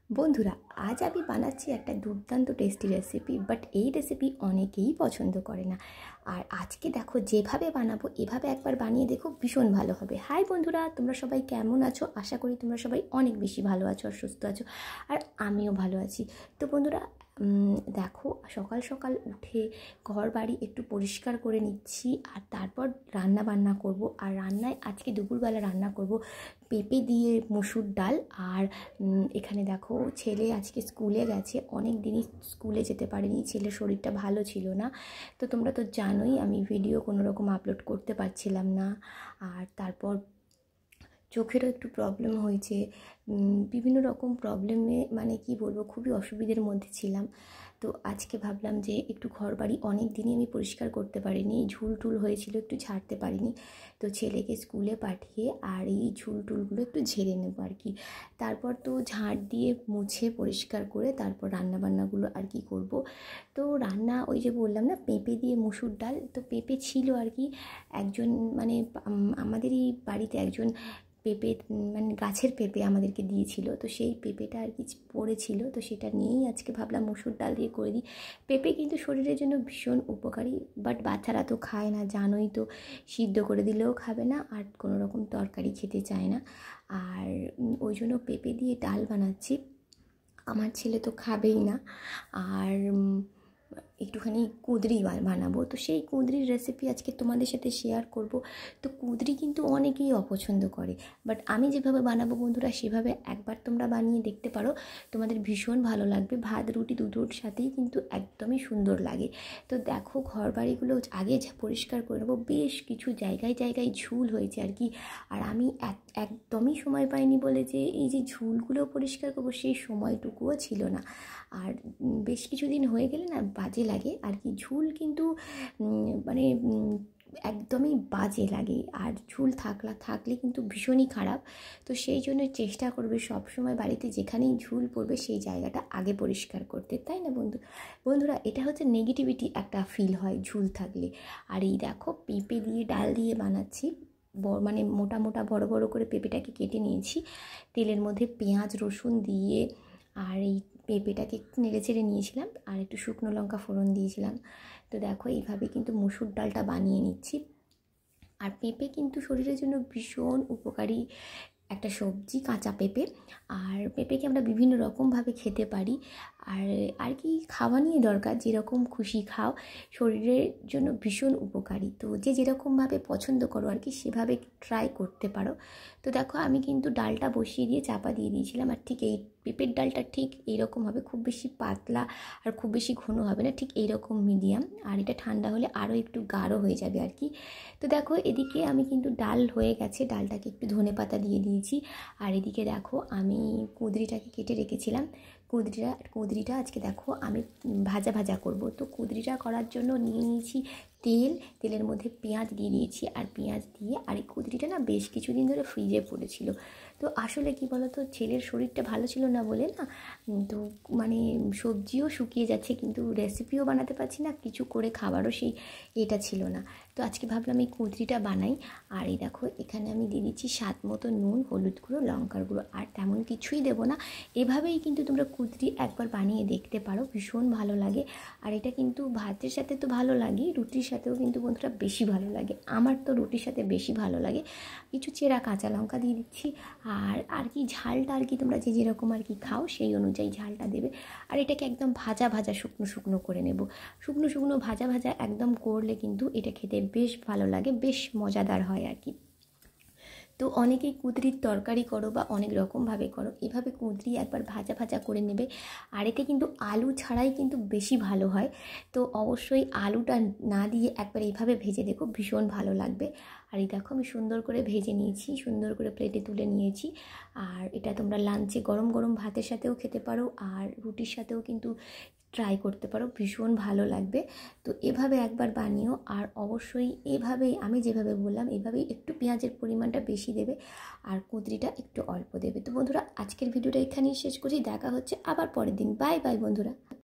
বন্ধুরা, আজ আমি বানাচ্ছি একটা দুর্দান্ত টেস্টি রেসিপি। বাট এই রেসিপি অনেকেই পছন্দ করে না। আর আজকে দেখো যেভাবে বানাবো এভাবে একবার বানিয়ে দেখো, ভীষণ ভালো হবে। হাই বন্ধুরা, তোমরা সবাই কেমন আছো? আশা করি তোমরা সবাই অনেক বেশি ভালো আছো আর সুস্থ আছো, আর আমিও ভালো আছি। তো বন্ধুরা, দেখো সকাল সকাল উঠে ঘর বাড়ি একটু পরিষ্কার করে নিচ্ছি, আর তারপর রান্না বান্না করব। আর রান্নায় আজকে দুপুরবেলা রান্না করব পেঁপে দিয়ে মসুর ডাল। আর এখানে দেখো ছেলে আজকে স্কুলে গেছে, অনেক দিনই স্কুলে যেতে পারেনি, ছেলের শরীরটা ভালো ছিল না। তো তোমরা তো জানোই আমি ভিডিও কোনো রকম আপলোড করতে পারছিলাম না। আর তারপর চোখেরও একটু প্রবলেম হয়েছে, বিভিন্ন রকম প্রবলেমে মানে কি বলবো, খুবই অসুবিধার মধ্যে ছিলাম। তো আজকে ভাবলাম যে একটু ঘর বাড়ি অনেক দিনই আমি পরিষ্কার করতে পারিনি, ঝুল টুল হয়েছিল একটু ঝাড়তে পারিনি। তো ছেলেকে স্কুলে পাঠিয়ে আর এই ঝুল টুলগুলো একটু ঝেড়ে নেবো আর কি। তারপর তো ঝাড় দিয়ে মুছে পরিষ্কার করে তারপর রান্নাবান্নাগুলো আর কি করব। তো রান্না ওই যে বললাম না, পেঁপে দিয়ে মসুর ডাল। তো পেঁপে ছিল আর কি, একজন মানে আমাদেরই বাড়িতে একজন পেঁপে মানে গাছের পেঁপে আমাদেরকে দিয়েছিল। তো সেই পেঁপেটা আর কি পড়েছিল, তো সেটা নিয়েই আজকে ভাবলাম মসুর ডাল দিয়ে করে দিই। পেঁপে কিন্তু শরীরের জন্য ভীষণ উপকারী, বাট বাচ্চারা তো খায় না, জানোই তো। সিদ্ধ করে দিলেও খাবে না, আর কোনো রকম তরকারি খেতে চায় না। আর ওই জন্য পেঁপে দিয়ে ডাল বানাচ্ছি। আমার ছেলে তো খাবেই না। আর একটুখানি কুঁদরি বানাবো, তো সেই কুঁদরির রেসিপি আজকে তোমাদের সাথে শেয়ার করব। তো কুঁদরি কিন্তু অনেকেই অপছন্দ করে, বাট আমি যেভাবে বানাবো বন্ধুরা সেভাবে একবার তোমরা বানিয়ে দেখতে পারো, তোমাদের ভীষণ ভালো লাগবে। ভাত রুটি দুটোর সাথেই কিন্তু একদমই সুন্দর লাগে। তো দেখো ঘর বাড়িগুলো আগে পরিষ্কার করে নেবো, বেশ কিছু জায়গায় জায়গায় ঝুল হয়েছে আর কি। আর আমি একদমই সময় পাইনি বলে যে এই যে ঝুলগুলো পরিষ্কার করবো সেই সময়টুকুও ছিল না। আর বেশ কিছুদিন হয়ে গেলে না বাজে লাগে আর কি, ঝুল কিন্তু মানে একদমই বাজে লাগে। আর ঝুল থাকলে কিন্তু ভীষণই খারাপ। তো সেই জন্য চেষ্টা করবে সবসময় বাড়িতে যেখানেই ঝুল পড়বে সেই জায়গাটা আগে পরিষ্কার করতে, তাই না বন্ধুরা? এটা হচ্ছে নেগেটিভিটি একটা ফিল হয় ঝুল থাকলে। আর এই দেখো পেঁপে দিয়ে ডাল দিয়ে বানাচ্ছি। মানে মোটা মোটা বড় বড় করে পেঁপেটাকে কেটে নিয়েছি, তেলের মধ্যে পেঁয়াজ রসুন দিয়ে আর এই পেঁপেটাকে একটু নেড়ে চেড়ে নিয়েছিলাম, আর একটু শুকনো লঙ্কা ফোড়ন দিয়েছিলাম। তো দেখো এইভাবে কিন্তু মসুর ডালটা বানিয়ে নিচ্ছি। আর পেঁপে কিন্তু শরীরের জন্য ভীষণ উপকারী একটা সবজি, কাঁচা পেঁপে। আর পেঁপেকে আমরা বিভিন্ন রকমভাবে খেতে পারি। আর আর কি খাওয়া নিয়ে দরকার, যেরকম খুশি খাও, শরীরের জন্য ভীষণ উপকারী। তো যে যেরকমভাবে পছন্দ করো আর কি সেভাবে ট্রাই করতে পারো। তো দেখো আমি কিন্তু ডালটা বসিয়ে দিয়ে চাপা দিয়ে দিয়েছিলাম, আর ঠিক এই পেঁপের ডালটা ঠিক এইরকম হবে, খুব বেশি পাতলা আর খুব বেশি ঘন হবে না, ঠিক এইরকম মিডিয়াম। আর এটা ঠান্ডা হলে আরও একটু গাঢ় হয়ে যাবে আর কি। তো দেখো এদিকে আমি কিন্তু ডাল হয়ে গেছে, ডালটাকে একটু ধনেপাতা দিয়ে দিয়েছি। আর এদিকে দেখো আমি কুঁদরিটাকে কেটে রেখেছিলাম। কুঁদরিটা আজকে দেখো আমি ভাজা ভাজা করব। তো কুঁদরিটা করার জন্য নিয়ে নিয়েছি তেলের মধ্যে পেঁয়াজ দিয়ে দিয়েছি। আর পেঁয়াজ দিয়ে আর এই কুঁদরিটা না বেশ কিছুদিন ধরে ফ্রিজে পড়েছিল। তো আসলে কি বলতো, ছেলের শরীরটা ভালো ছিল না বলে না, তো মানে সবজিও শুকিয়ে যাচ্ছে, কিন্তু রেসিপিও বানাতে পারছি না, কিছু করে খাবারও সেই এটা ছিল না। তো আজকে ভাবলাম এই কুঁদরিটা বানাই। আর এই দেখো এখানে আমি দিয়ে দিচ্ছি স্বাদ মতো নুন, হলুদ গুঁড়ো, লঙ্কার গুঁড়ো, আর তেমন কিছুই দেবো না। এভাবেই কিন্তু তোমরা কুঁদরি একবার বানিয়ে দেখতে পারো, ভীষণ ভালো লাগে। আর এটা কিন্তু ভাতের সাথে তো ভালো লাগে, রুটির সাথেও কিন্তু বন্ধুরা বেশি ভালো লাগে। আমার তো রুটির সাথে বেশি ভালো লাগে। কিছু চেরা কাঁচা লঙ্কা দিয়ে দিচ্ছি। আর কি ঝালটা আর কি তোমরা যে যেরকম আর কি খাও সেই অনুযায়ী ঝালটা দেবে। আর এটাকে একদম ভাজা ভাজা শুকনো শুকনো করে নেব। শুকনো শুকনো ভাজা ভাজা একদম করলে কিন্তু এটা খেতে বেশ ভালো লাগে, বেশ মজাদার হয় আর কি। তো অনেকেই কুঁদরির তরকারি করো বা অনেক রকমভাবে করো, এভাবে কুঁদরি একবার ভাজা ভাজা করে নেবে। আর এতে কিন্তু আলু ছাড়াই কিন্তু বেশি ভালো হয়। তো অবশ্যই আলুটা না দিয়ে একবার এইভাবে ভেজে দেখো, ভীষণ ভালো লাগবে। আর এই দেখো আমি সুন্দর করে ভেজে নিয়েছি, সুন্দর করে প্লেটে তুলে নিয়েছি। আর এটা তোমরা লাঞ্চে গরম গরম ভাতের সাথেও খেতে পারো, আর রুটির সাথেও কিন্তু ট্রাই করতে পারো, ভীষণ ভালো লাগবে। তো এভাবে একবার বানিও। আর অবশ্যই এভাবেই আমি যেভাবে বললাম এভাবেই একটু পেঁয়াজের পরিমাণটা বেশি দেবে, আর কুঁদরিটা একটু অল্প দেবে। তো বন্ধুরা আজকের ভিডিওটা এখানেই শেষ করছি, দেখা হচ্ছে আবার পরের দিন। বাই বাই বন্ধুরা।